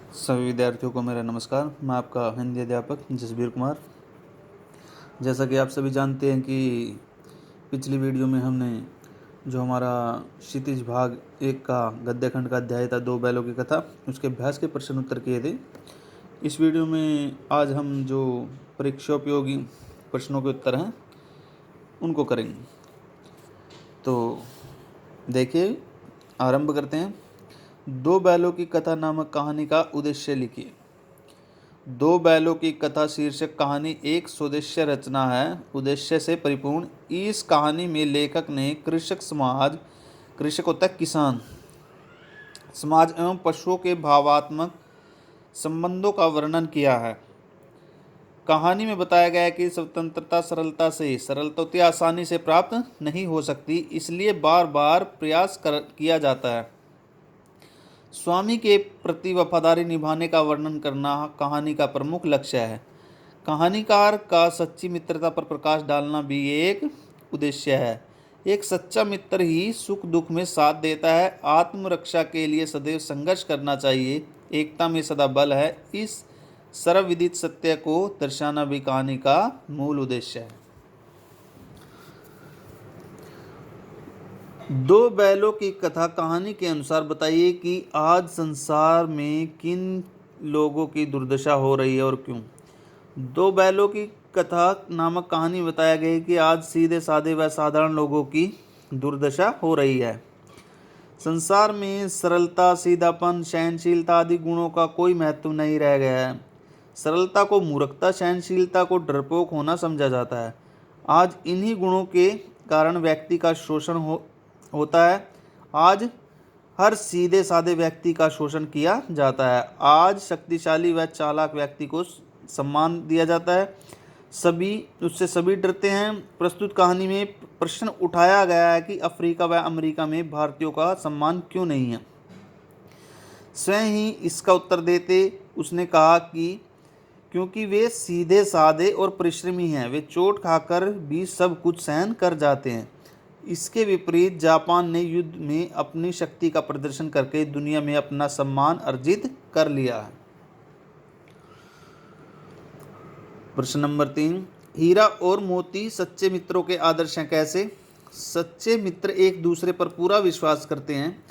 सभी विद्यार्थियों को मेरा नमस्कार। मैं आपका हिंदी अध्यापक जसबीर कुमार। जैसा कि आप सभी जानते हैं कि पिछली वीडियो में हमने जो हमारा क्षितिज भाग 1 का गद्यखंड का अध्याय था, 2 बैलों की कथा, उसके अभ्यास के प्रश्न उत्तर किए थे। इस वीडियो में आज हम जो परीक्षाोपयोगी प्रश्नों के उत्तर हैं उनको करेंगे। तो देखिए, आरंभ करते हैं। 2 बैलों की कथा नामक कहानी का उद्देश्य लिखिए। 2 बैलों की कथा शीर्षक कहानी एक सुउद्देश्य रचना है, उद्देश्य से परिपूर्ण। इस कहानी में लेखक ने कृषक होता है किसान, समाज एवं पशुओं के भावात्मक संबंधों का वर्णन किया है। कहानी में बताया गया है कि स्वतंत्रता सरलता आसानी से प्राप्त नहीं हो सकती, इसलिए बार बार किया जाता है। स्वामी के प्रति वफादारी निभाने का वर्णन करना कहानी का प्रमुख लक्ष्य है। कहानीकार का सच्ची मित्रता पर प्रकाश डालना भी एक उद्देश्य है। एक सच्चा मित्र ही सुख दुख में साथ देता है। आत्मरक्षा के लिए सदैव संघर्ष करना चाहिए, एकता में सदा बल है। इस सर्वविदित सत्य को दर्शाना भी कहानी का मूल उद्देश्य है। 2 बैलों की कथा कहानी के अनुसार बताइए कि आज संसार में किन लोगों की दुर्दशा हो रही है और क्यों। 2 बैलों की कथा नामक कहानी बताया गया है कि आज सीधे साधे व साधारण लोगों की दुर्दशा हो रही है। संसार में सरलता, सीधापन, सहनशीलता आदि गुणों का कोई महत्व नहीं रह गया है। सरलता को मूर्खता, सहनशीलता को डरपोक होना समझा जाता है। आज इन्हीं गुणों के कारण व्यक्ति का शोषण होता है। आज हर सीधे साधे व्यक्ति का शोषण किया जाता है। आज शक्तिशाली व चालाक व्यक्ति को सम्मान दिया जाता है, सभी डरते हैं। प्रस्तुत कहानी में प्रश्न उठाया गया है कि अफ्रीका व अमेरिका में भारतीयों का सम्मान क्यों नहीं है। स्वयं ही इसका उत्तर देते उसने कहा कि क्योंकि वे सीधे साधे और परिश्रमी हैं, वे चोट खाकर भी सब कुछ सहन कर जाते हैं। इसके विपरीत जापान ने युद्ध में अपनी शक्ति का प्रदर्शन करके दुनिया में अपना सम्मान अर्जित कर लिया है। प्रश्न नंबर 3, हीरा और मोती सच्चे मित्रों के आदर्श हैं कैसे। सच्चे मित्र एक दूसरे पर पूरा विश्वास करते हैं,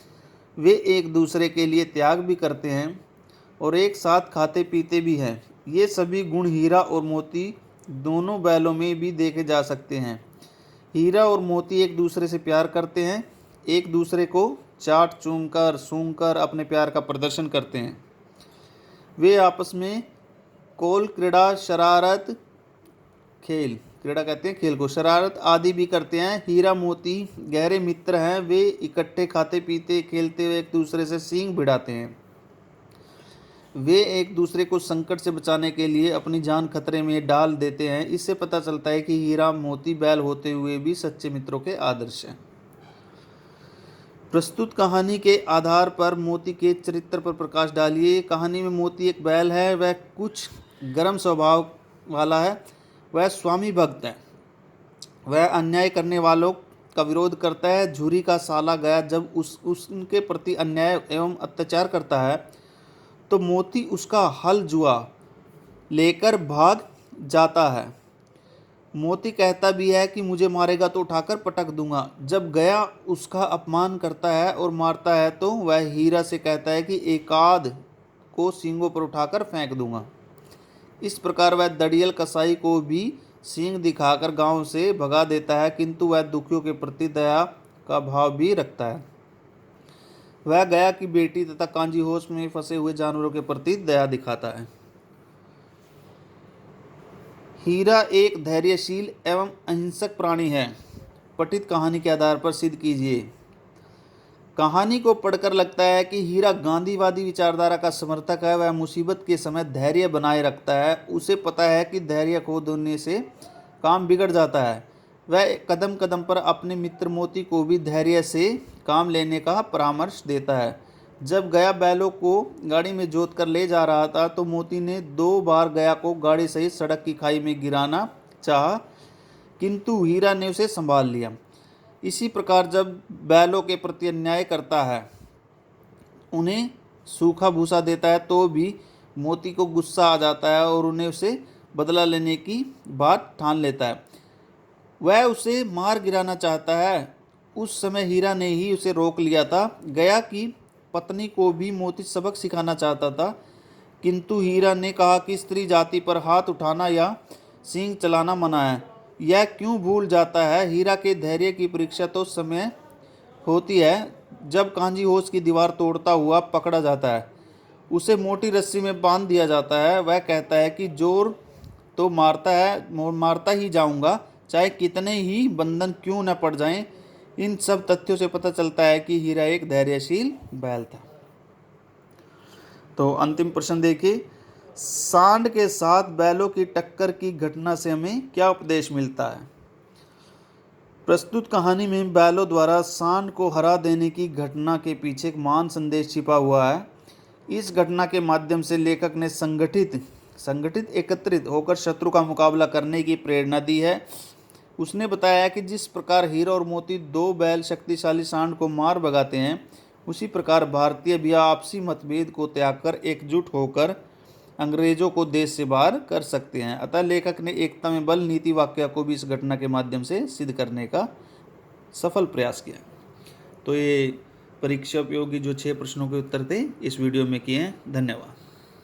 वे एक दूसरे के लिए त्याग भी करते हैं और एक साथ खाते पीते भी हैं। ये सभी गुण हीरा और मोती दोनों बैलों में भी देखे जा सकते हैं। हीरा और मोती एक दूसरे से प्यार करते हैं, एक दूसरे को चाट चूम कर सूंघ कर अपने प्यार का प्रदर्शन करते हैं। वे आपस में कोल क्रीड़ा कहते हैं खेल को, शरारत आदि भी करते हैं। हीरा मोती गहरे मित्र हैं, वे इकट्ठे खाते पीते खेलते हुए एक दूसरे से सींग भिड़ाते हैं। वे एक दूसरे को संकट से बचाने के लिए अपनी जान खतरे में डाल देते हैं। इससे पता चलता है कि हीरा मोती बैल होते हुए भी सच्चे मित्रों के आदर्श हैं। प्रस्तुत कहानी के आधार पर मोती के चरित्र पर प्रकाश डालिए। कहानी में मोती एक बैल है, वह कुछ गर्म स्वभाव वाला है, वह स्वामी भक्त है, वह अन्याय करने वालों का विरोध करता है। झुरी का साला गया जब उनके प्रति अन्याय एवं अत्याचार करता है तो मोती उसका हल जुआ लेकर भाग जाता है। मोती कहता भी है कि मुझे मारेगा तो उठाकर पटक दूंगा। जब गया उसका अपमान करता है और मारता है तो वह हीरा से कहता है कि एकाध को सींगों पर उठाकर फेंक दूंगा। इस प्रकार वह दड़ियल कसाई को भी सींग दिखाकर गांव से भगा देता है, किंतु वह दुखियों के प्रति दया का भाव भी रखता है। वह गया की बेटी तथा कांजी होश में फंसे हुए जानवरों के प्रति दया दिखाता है। हीरा एक धैर्यशील एवं अहिंसक प्राणी है। पठित कहानी के आधार पर सिद्ध कीजिए। कहानी को पढ़कर लगता है कि हीरा गांधीवादी विचारधारा का समर्थक है। वह मुसीबत के समय धैर्य बनाए रखता है। उसे पता है कि धैर्य खो देने से काम बिगड़ जाता है। वह कदम कदम पर अपने मित्र मोती को भी धैर्य से काम लेने का परामर्श देता है। जब गया बैलों को गाड़ी में जोत कर ले जा रहा था तो मोती ने 2 बार गया को गाड़ी सहित सड़क की खाई में गिराना चाहा, किंतु हीरा ने उसे संभाल लिया। इसी प्रकार जब बैलों के प्रति अन्याय करता है, उन्हें सूखा भूसा देता है तो भी मोती को गुस्सा आ जाता है और उन्हें उसे बदला लेने की बात ठान लेता है। वह उसे मार गिराना चाहता है। उस समय हीरा ने ही उसे रोक लिया था। गया की पत्नी को भी मोती सबक सिखाना चाहता था, किंतु हीरा ने कहा कि स्त्री जाति पर हाथ उठाना या सींग चलाना मना है। यह क्यों भूल जाता है? हीरा के धैर्य की परीक्षा तो समय होती है जब कांजी होश की दीवार तोड़ता हुआ पकड़ा जाता है। उसे मोटी रस्सी में बांध दिया जाता है। वह कहता है कि जोर तो मारता ही जाऊंगा, चाहे कितने ही बंधन क्यों न पड़ जाएं। इन सब तथ्यों से पता चलता है कि हीरा एक धैर्यशील बैल था। तो अंतिम प्रश्न देखिए, सांड के साथ बैलों की टक्कर की घटना से हमें क्या उपदेश मिलता है? प्रस्तुत कहानी में बैलों द्वारा सांड को हरा देने की घटना के पीछे एक महान संदेश छिपा हुआ है। इस घटना के माध्यम से लेखक ने एकत्रित होकर शत्रु का मुकाबला करने की प्रेरणा दी है। उसने बताया कि जिस प्रकार हीरा और मोती दो बैल शक्तिशाली सांड को मार भगाते हैं, उसी प्रकार भारतीय भी आपसी मतभेद को त्याग कर एकजुट होकर अंग्रेजों को देश से बाहर कर सकते हैं। अतः लेखक ने एकता में बल नीति वाक्य को भी इस घटना के माध्यम से सिद्ध करने का सफल प्रयास किया। तो ये परीक्षा उपयोगी जो 6 प्रश्नों के उत्तर थे इस वीडियो में किए हैं। धन्यवाद।